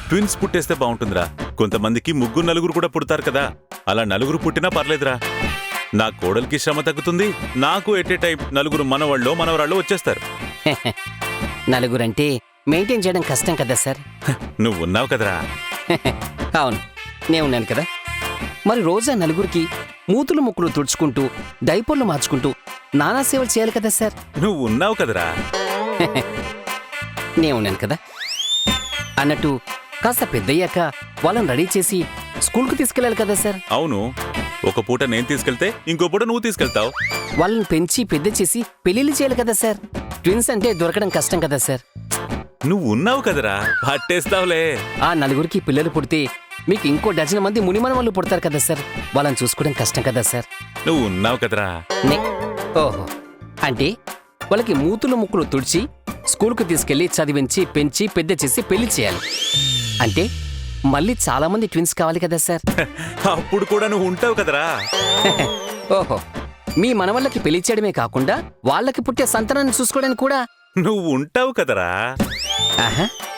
Twins పుట్టేస్తే బాగుంటుందిరా. కొంతమందికి ముగ్గురు నలుగురు కూడా పుడతారు కదా, అలా నలుగురు పుట్టినా పర్లేదురా. నా కోడలికి శ్రమ తగ్గుతుంది, నాకు ఎట్ ఏ టైం నలుగురు మనవాళ్ళో మనవరాళ్ళు వచ్చేస్తారు. నలుగురంటే మెయింటైన్ చేయడం కష్టం కదా సార్. నువ్వు ఉన్నావు కదరా. అవును, నేను ఉన్నాను కదా. మరి రోజా నలుగురికి మూతులు ముక్కులు తుడుచుకుంటూ డైపర్లు మార్చుకుంటూ నానా సేవలు చేయాలి కదా సార్. నువ్వు ఉన్నావు కదరా. నేను ఉన్నాను కదా. అన్నట్టు కాస్త పెద్దయ్యాక వాళ్ళని రెడీ చేసి స్కూల్కు తీసుకెళ్ళాలి కదా సార్. అవును, ఒక పూట నేను తీసుకెళ్తే ఇంకో పూట నువ్వు తీసుకెళ్తావు. వాళ్ళని పెంచి పెద్ద చేసి పెళ్లిళ్ళు చేయాలి కదా సార్. ట్విన్స్ అంటే దొరకడం కష్టం కదా సార్. నువ్వు ఉన్నావు కదరా, పట్టేస్తావులే. ఆ నలుగురికి పిల్లలు పుడితే మీకు ఇంకో డజన్ మంది మునిమన వాళ్ళు పుడతారు కదా సార్. వాళ్ళని చూసుకోవడం కష్టం కదా సార్. నువ్వు ఉన్నావు కదరా. ఓహో, అంటే వాళ్ళకి మూతులు ముక్కులు తుడిచి స్కూల్కు తీసుకెళ్లి చదివించి పెంచి పెద్ద చేసి పెళ్లి చేయాలి. అంటే మళ్ళీ చాలా మంది ట్విన్స్ కావాలి కదా సార్. అప్పుడు కూడా నువ్వు ఉంటావు కదరా. ఓహో, మీ మనవళ్ళకి పెళ్లి చేయడమే కాకుండా వాళ్ళకి పుట్టే సంతానాన్ని చూసుకోవడానికి కూడా నువ్వు ఉంటావు కదరా. ఆహా